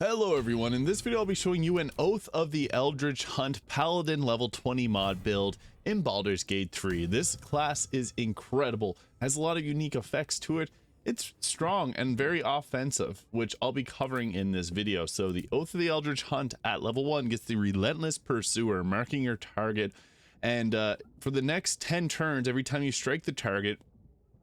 Hello everyone, in this video I'll be showing you an Oath of the Eldritch Hunt Paladin Level 20 mod build in Baldur's Gate 3. This class is incredible, has a lot of unique effects to it. It's strong and very offensive, which I'll be covering in this video. So the Oath of the Eldritch Hunt at level 1 gets the Relentless Pursuer, marking your target, and for the next 10 turns, every time you strike the target,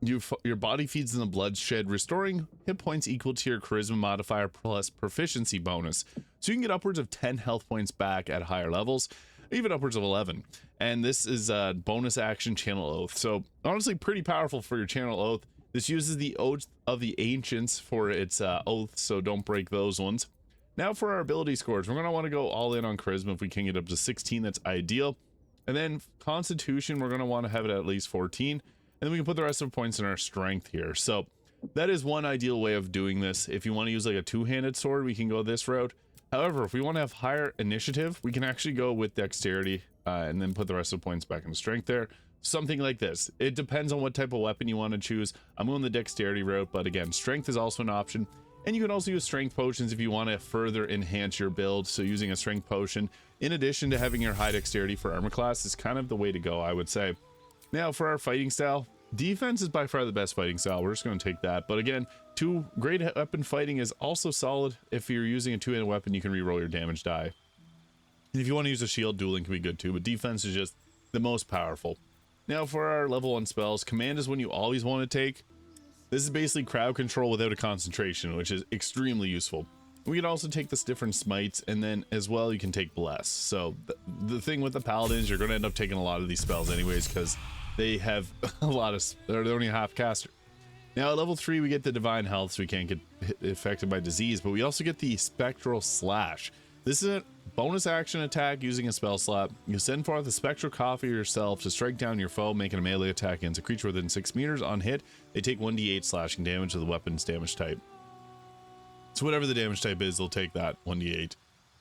your body feeds in the bloodshed, restoring hit points equal to your charisma modifier plus proficiency bonus. So you can get upwards of 10 health points back at higher levels, even upwards of 11. And this is a bonus action channel oath. So honestly, pretty powerful for your channel oath. This uses the Oath of the Ancients for its oath, so don't break those ones. Now for our ability scores, we're going to want to go all in on charisma. If we can get up to 16, that's ideal. And then constitution, we're going to want to have it at least 14. And then we can put the rest of the points in our strength here. So that is one ideal way of doing this. If you want to use like a two-handed sword, we can go this route. However, if we want to have higher initiative, we can actually go with dexterity and then put the rest of the points back into strength there. Something like this. It depends on what type of weapon you want to choose. I'm going the dexterity route, but again, strength is also an option. And you can also use strength potions if you want to further enhance your build. So using a strength potion, in addition to having your high dexterity for armor class, is kind of the way to go, I would say. Now for our fighting style, defense is by far the best fighting style. We're just going to take that. But again, great weapon fighting is also solid. If you're using a two-handed weapon, you can reroll your damage die. And if you want to use a shield, dueling can be good too. But defense is just the most powerful. Now for our level 1 spells, command is one you always want to take. This is basically crowd control without a concentration, which is extremely useful. We can also take this different smites, and then as well you can take bless. So the thing with the paladins, you're going to end up taking a lot of these spells anyways, because they have a lot of, they're only a half caster. Now at level 3 we get the divine health, so we can't get affected by disease, but we also get the spectral slash. This is a bonus action attack using a spell slot. You send forth a spectral copy of yourself to strike down your foe, making a melee attack against a creature within 6 meters. On hit, they take 1d8 slashing damage to the weapon's damage type. So whatever the damage type is, they'll take that 1d8.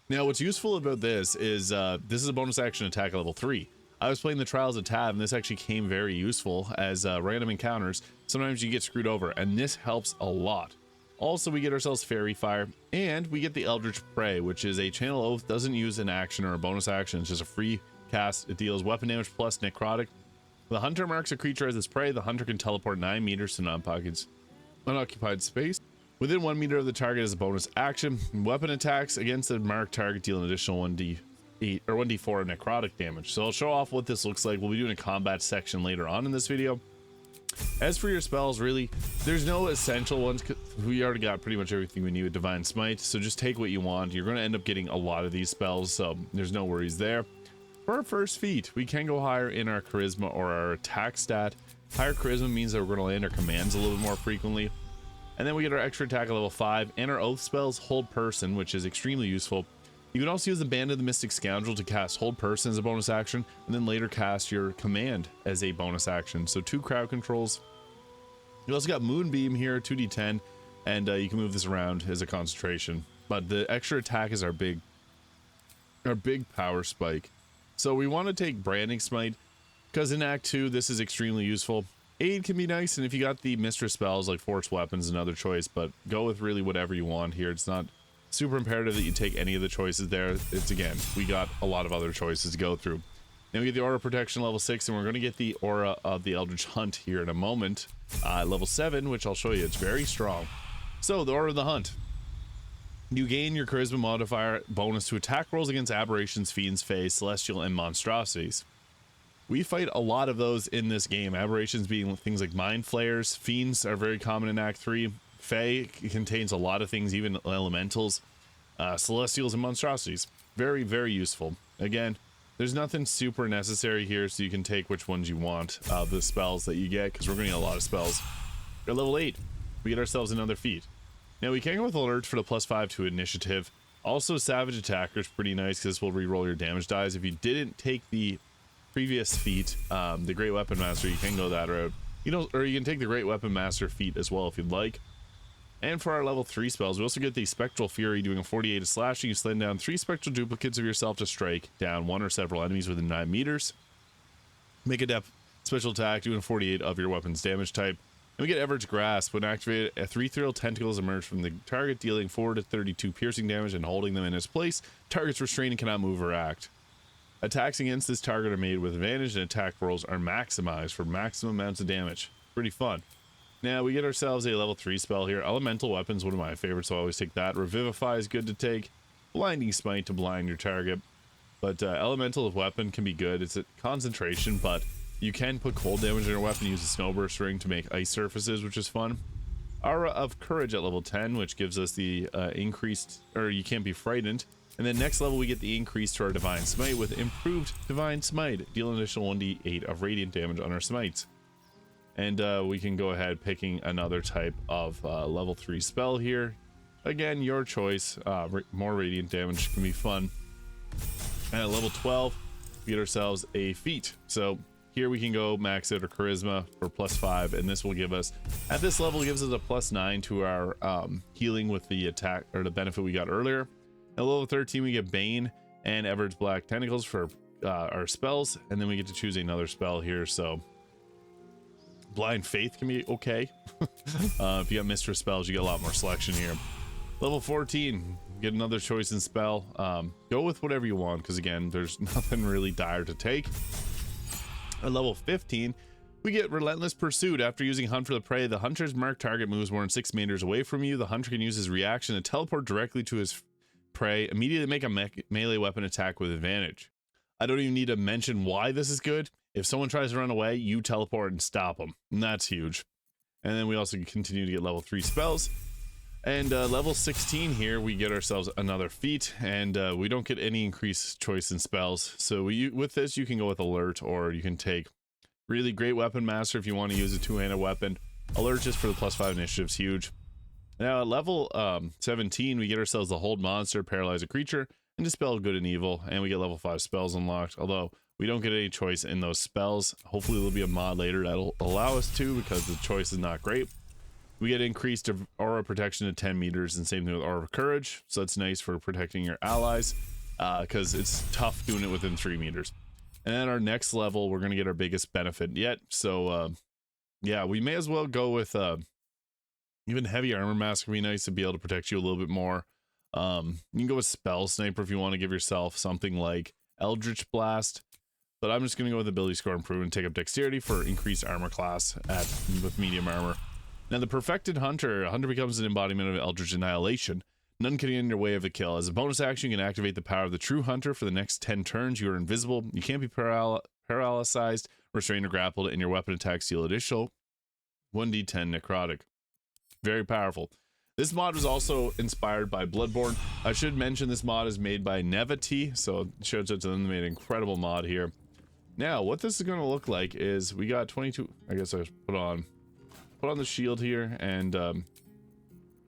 Now what's useful about this is this is a bonus action attack at level 3. I was playing the Trials of Tab, and this actually came very useful as random encounters. Sometimes you get screwed over, and this helps a lot. Also, we get ourselves Fairy Fire, and we get the Eldritch Prey, which is a channel oath, doesn't use an action or a bonus action. It's just a free cast. It deals weapon damage plus necrotic. The hunter marks a creature as its prey. The hunter can teleport 9 meters to unoccupied space within 1 meter of the target as a bonus action. Weapon attacks against the marked target deal an additional 1d8 or 1d4 of necrotic damage. So I'll show off what this looks like. We'll be doing a combat section later on in this video. As for your spells, really, there's no essential ones. We already got pretty much everything we need with Divine Smite, so just take what you want. You're going to end up getting a lot of these spells, so there's no worries there. For our first feat, we can go higher in our charisma or our attack stat. Higher charisma means that we're going to land our commands a little bit more frequently. And then we get our extra attack at level 5, and our oath spells Hold Person, which is extremely useful. You can also use the Band of the Mystic Scoundrel to cast Hold Person as a bonus action, and then later cast your command as a bonus action. So 2 crowd controls. You also got Moonbeam here, 2d10, and you can move this around as a concentration. But the extra attack is our big power spike. So we want to take Branding Smite, because in Act 2 this is extremely useful. Aid can be nice, and if you got the Mistress spells like Force Weapons, another choice, but go with really whatever you want here. It's not super imperative that you take any of the choices there. It's, again, we got a lot of other choices to go through. Then we get the Aura Protection level 6, and we're going to get the Aura of the Eldritch Hunt here in a moment. Level 7, which I'll show you. It's very strong. So, the Aura of the Hunt. You gain your Charisma modifier bonus to attack rolls against aberrations, fiends, fae, celestial, and monstrosities. We fight a lot of those in this game. Aberrations being things like Mind Flayers. Fiends are very common in Act 3. Fae contains a lot of things, even elementals, celestials, and monstrosities. Very, very useful. Again, there's nothing super necessary here, so you can take which ones you want of the spells that you get, because we're going to get a lot of spells. At level 8, we get ourselves another feat. Now, we can go with Alert for the +5 to initiative. Also, Savage Attacker is pretty nice, because this will reroll your damage dies. If you didn't take the previous feat, the Great Weapon Master, you can go that route. Or you can take the Great Weapon Master feat as well if you'd like. And for our level 3 spells, we also get the Spectral Fury, doing a 48 of slashing. You slam down 3 spectral duplicates of yourself to strike down 1 or several enemies within 9 meters. Make a depth special attack, doing a 48 of your weapon's damage type. And we get Everett's Grasp. When activated, ethereal tentacles emerge from the target, dealing 4 to 32 piercing damage and holding them in its place. Target's restrained and cannot move or act. Attacks against this target are made with advantage, and attack rolls are maximized for maximum amounts of damage. Pretty fun. Now we get ourselves a level 3 spell here. Elemental Weapon's one of my favorites, so I always take that. Revivify is good to take. Blinding Smite to blind your target. But Elemental Weapon can be good. It's a concentration, but you can put cold damage in your weapon, use a Snowburst Ring to make ice surfaces, which is fun. Aura of Courage at level 10, which gives us the increased, or you can't be frightened. And then next level we get the increase to our Divine Smite with improved Divine Smite. Deal an additional 1d8 of radiant damage on our smites. And we can go ahead picking another type of level 3 spell here. Again, your choice. More radiant damage can be fun. And at level 12, we get ourselves a feat. So here we can go max out our charisma for +5, and this will give us, at this level, it gives us a +9 to our healing with the attack or the benefit we got earlier. At level 13, we get Bane and Everett's Black Tentacles for our spells, and then we get to choose another spell here. So Blind Faith can be okay. If you got Mistress spells, you get a lot more selection here. Level 14, get another choice in spell. Go with whatever you want, because again, there's nothing really dire to take. At level 15, we get Relentless Pursuit. After using Hunt for the Prey, the hunter's marked target moves more than 6 meters away from you. The hunter can use his reaction to teleport directly to his prey, immediately make a melee weapon attack with advantage. I don't even need to mention why this is good. If someone tries to run away, you teleport and stop them, and that's huge. And then we also continue to get level 3 spells. And level 16 here, we get ourselves another feat, and we don't get any increased choice in spells. So with this, you can go with Alert, or you can take really Great Weapon Master if you want to use a two-handed weapon. Alert just for the +5 initiatives, huge. Now at level 17, we get ourselves the Hold Monster, Paralyze a Creature, and Dispel Good and Evil, and we get level 5 spells unlocked, although we don't get any choice in those spells. Hopefully there'll be a mod later that'll allow us to, because the choice is not great. We get increased aura protection to 10 meters, and same thing with Aura of Courage, so that's nice for protecting your allies, because it's tough doing it within 3 meters. And then our next level, we're going to get our biggest benefit yet, so yeah, we may as well go with even Heavy Armor Mask would be nice to be able to protect you a little bit more. You can go with Spell Sniper if you want to give yourself something like Eldritch Blast, but I'm just going to go with Ability Score Improvement, take up Dexterity for increased armor class with medium armor. Now the Perfected Hunter, a hunter becomes an embodiment of Eldritch Annihilation. None can get in your way of a kill. As a bonus action, you can activate the power of the True Hunter for the next 10 turns. You are invisible. You can't be paralyzed, restrained, or grappled, and your weapon attacks deal additional 1d10 necrotic. Very powerful. This mod was also inspired by Bloodborne. I should mention this mod is made by Nevaty, so shout out to them. They made an incredible mod here. Now, what this is going to look like is we got 22. I guess I put on the shield here and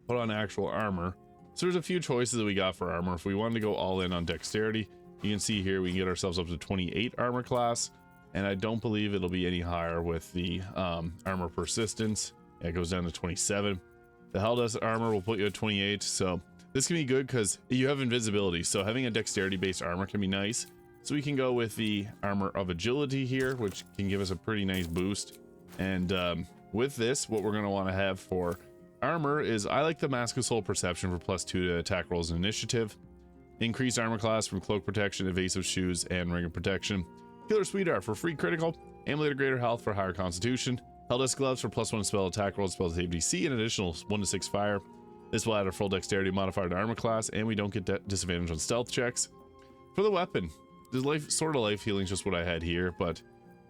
put on actual armor. So there's a few choices that we got for armor. If we wanted to go all in on dexterity, you can see here we can get ourselves up to 28 armor class, and I don't believe it'll be any higher with the armor persistence. Yeah, it goes down to 27. The Helldust armor will put you at 28, so this can be good because you have invisibility, so having a dexterity based armor can be nice. So we can go with the armor of agility here, which can give us a pretty nice boost. And with this, what we're going to want to have for armor is, I like the Mask of Soul Perception for +2 to attack rolls and initiative. Increased armor class from Cloak Protection, Evasive Shoes, and Ring of Protection. Killer Sweetheart for free critical. Amulet of Greater Health for higher Constitution. Helldust Gloves for +1 spell attack rolls, spell save DC, and additional 1 to 6 fire. This will add a full dexterity modifier to armor class, and we don't get disadvantage on stealth checks. For the weapon, the Sword of Life healing is just what I had here, but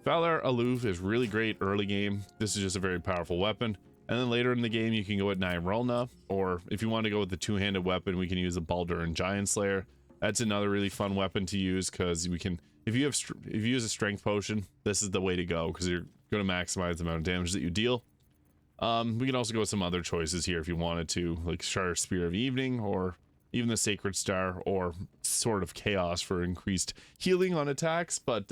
Valar Aloof is really great early game. This is just a very powerful weapon. And then later in the game, you can go at Nyrelna, or if you want to go with the two-handed weapon, we can use the Baldur and Giant Slayer. That's another really fun weapon to use, because we can, if you use a strength potion, this is the way to go, because you're going to maximize the amount of damage that you deal. We can also go with some other choices here if you wanted to, like Sharp Spear of Evening, or even the Sacred Star, or Sword of Chaos for increased healing on attacks. But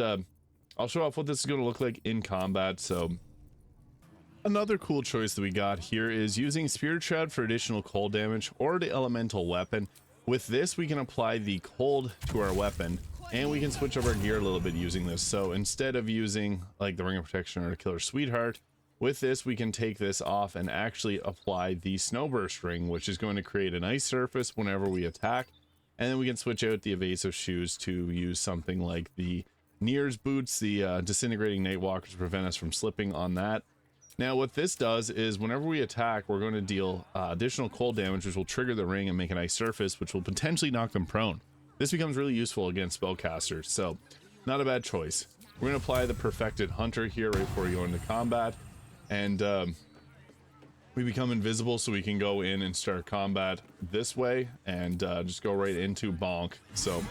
I'll show off what this is going to look like in combat. So another cool choice that we got here is using Spirit Shroud for additional cold damage, or the elemental weapon. With this, we can apply the cold to our weapon, and we can switch up our gear a little bit using this. So instead of using like the Ring of Protection or the Killer Sweetheart, With this, we can take this off and actually apply the snowburst ring, which is going to create an ice surface whenever we attack. And then we can switch out the evasive shoes to use something like the Nier's boots, the disintegrating Nightwalkers, to prevent us from slipping on that. Now what this does is whenever we attack, we're going to deal additional cold damage, which will trigger the ring and make an ice surface, which will potentially knock them prone. This becomes really useful against spellcasters, so not a bad choice. We're going to apply the Perfected Hunter here right before we go into combat, and we become invisible, so we can go in and start combat this way and just go right into bonk. So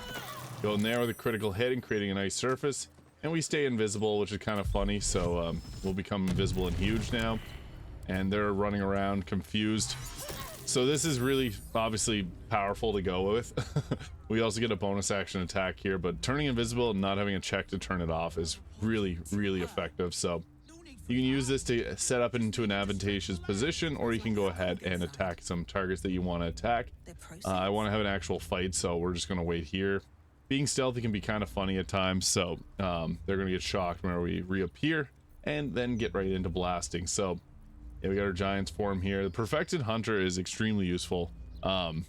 go in there with a critical hit and creating an ice surface. And we stay invisible, which is kind of funny, so we'll become invisible and huge now. And they're running around confused. So this is really obviously powerful to go with. We also get a bonus action attack here, but turning invisible and not having a check to turn it off is really, really effective. So you can use this to set up into an advantageous position, or you can go ahead and attack some targets that you want to attack. I want to have an actual fight, so we're just going to wait here. Being stealthy can be kind of funny at times, so they're going to get shocked whenever we reappear and then get right into blasting. So yeah, we got our Giant's form here. The Perfected Hunter is extremely useful.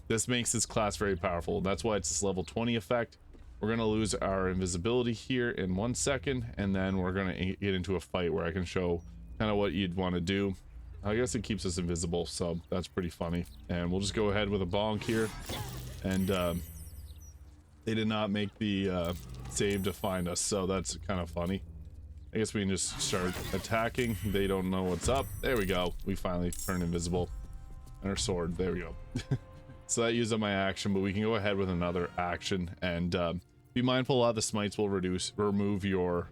This makes this class very powerful. That's why it's this level 20 effect. We're going to lose our invisibility here in 1 second, and then we're going to get into a fight where I can show kind of what you'd want to do. I guess it keeps us invisible, so that's pretty funny. And we'll just go ahead with a bonk here, and they did not make the save to find us, so that's kind of funny. I guess we can just start attacking. They don't know what's up. There we go. We finally turned invisible. And our sword. There we go. So that used up my action, but we can go ahead with another action. And be mindful, a lot of the smites will remove your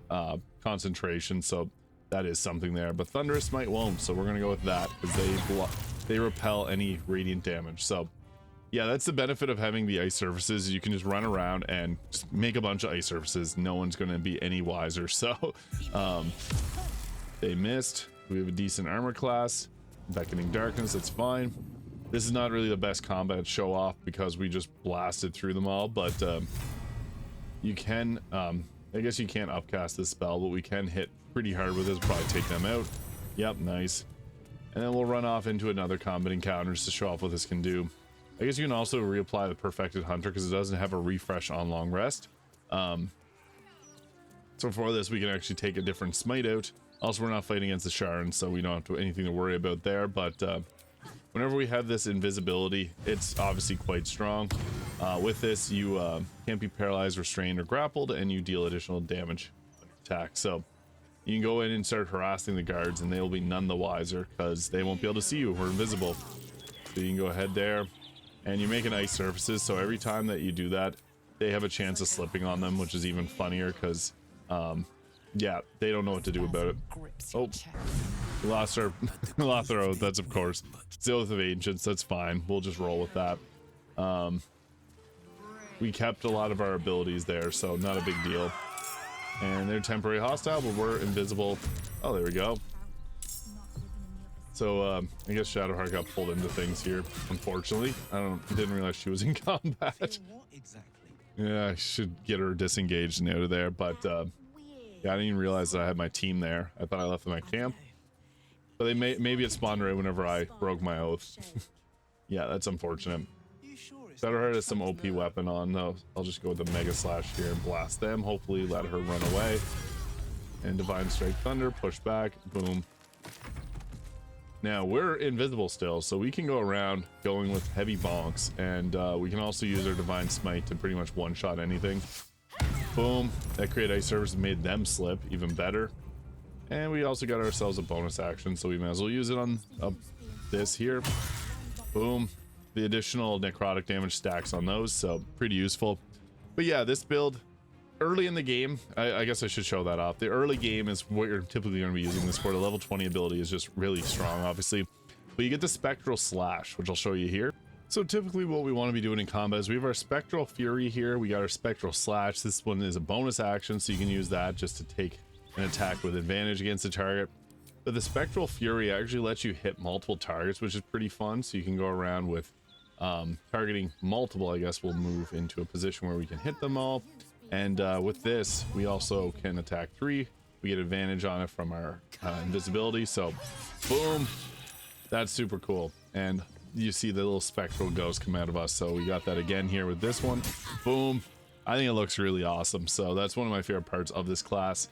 concentration, so that is something there. But Thunderous Smite won't, so we're going to go with that, because they repel any radiant damage. So yeah, that's the benefit of having the ice surfaces. You can just run around and just make a bunch of ice surfaces. No one's going to be any wiser. So they missed. We have a decent armor class. Beckoning Darkness, that's fine. This is not really the best combat show off because we just blasted through them all, but you can, I guess you can't upcast this spell, but we can hit pretty hard with this, probably take them out. Yep, nice. And then we'll run off into another combat encounters to show off what this can do. I guess you can also reapply the Perfected Hunter because it doesn't have a refresh on long rest. So for this, we can actually take a different smite out. Also, we're not fighting against the Sharn, so we don't have anything to worry about there. But whenever we have this invisibility, it's obviously quite strong. With this, you can't be paralyzed, restrained, or grappled, and you deal additional damage on your attack. So you can go in and start harassing the guards, and they will be none the wiser because they won't be able to see you. We're invisible. So you can go ahead there. And you make an ice surfaces, so every time that you do that, they have a chance of slipping on them, which is even funnier because, yeah, they don't know what to do about it. Oh, we lost our oath. That's of course it's the Oath of Ancients. That's fine. We'll just roll with that. We kept a lot of our abilities there, so not a big deal. And they're temporary hostile, but we're invisible. Oh, there we go. So I guess Shadowheart got pulled into things here, unfortunately. Didn't realize she was in combat. Yeah, I should get her disengaged and out of there, but yeah, I didn't even realize that I had my team there. I thought I left them at camp. But they maybe it spawned right whenever I broke my oath. Yeah, that's unfortunate. Shadowheart has some OP weapon on, though. I'll just go with the Mega Slash here and blast them. Hopefully let her run away. And Divine Strike Thunder, push back, boom. Now we're invisible still, so we can go around going with heavy bonks, and we can also use our Divine Smite to pretty much one-shot anything. Boom, that created ice surface and made them slip even better. And we also got ourselves a bonus action, so we might as well use it on this here. Boom, the additional necrotic damage stacks on those, so pretty useful. But yeah, this build early in the game, I guess I should show that off. The early game is what you're typically going to be using this for. The level 20 ability is just really strong, obviously. But you get the Spectral Slash, which I'll show you here. So typically what we want to be doing in combat is we have our Spectral Fury here. We got our Spectral Slash. This one is a bonus action, so you can use that just to take an attack with advantage against the target. But the Spectral Fury actually lets you hit multiple targets, which is pretty fun. So you can go around with targeting multiple. I guess we'll move into a position where we can hit them all. And with this, we also can attack 3 we get advantage on it from our invisibility. So boom, that's super cool. And you see the little spectral ghost come out of us. So we got that again here with this one. Boom. I think it looks really awesome. So that's one of my favorite parts of this class.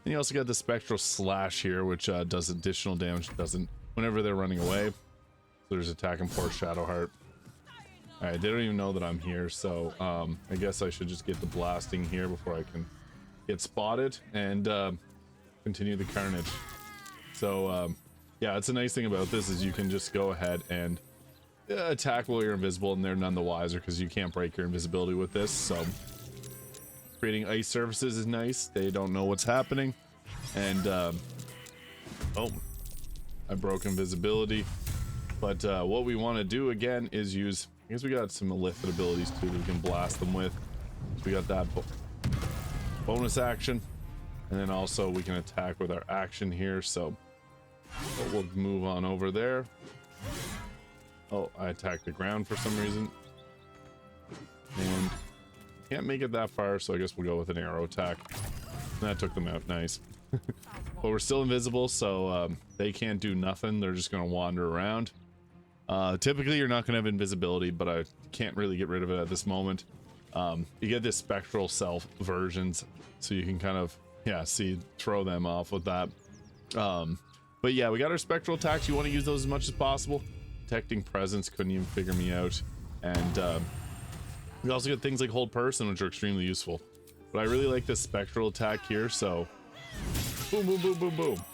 And you also got the spectral slash here, which does additional damage. Doesn't whenever they're running away. So there's attack and force shadow heart. All right, they don't even know that I'm here, so I guess I should just get the blasting here before I can get spotted and continue the carnage. So yeah, it's a nice thing about this is you can just go ahead and attack while you're invisible, and they're none the wiser because you can't break your invisibility with this. So creating ice surfaces is nice. They don't know what's happening. And oh, I broke invisibility. But what we want to do again is use, I guess we got some lifted abilities too that we can blast them with. So we got that bonus action, and then also we can attack with our action here. So we'll move on over there. Oh, I attacked the ground for some reason. And can't make it that far, so I guess we'll go with an arrow attack. And that took them out, nice. But we're still invisible, so they can't do nothing. They're just gonna wander around. Typically you're not gonna have invisibility, but I can't really get rid of it at this moment. You get this spectral self versions, so you can kind of, yeah, see, throw them off with that. But yeah, we got our spectral attacks. You want to use those as much as possible. Detecting presence couldn't even figure me out. And we also get things like hold person, which are extremely useful. But I really like this spectral attack here, so boom, boom, boom, boom, boom.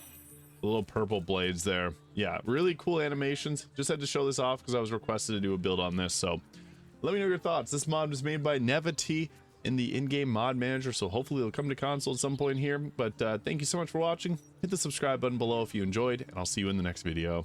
The little purple blades there. Yeah, really cool animations. Just had to show this off because I was requested to do a build on this. So let me know your thoughts. This mod was made by Nevaty in the in-game mod manager, so hopefully it'll come to console at some point here. But thank you so much for watching. Hit the subscribe button below if you enjoyed, and I'll see you in the next video.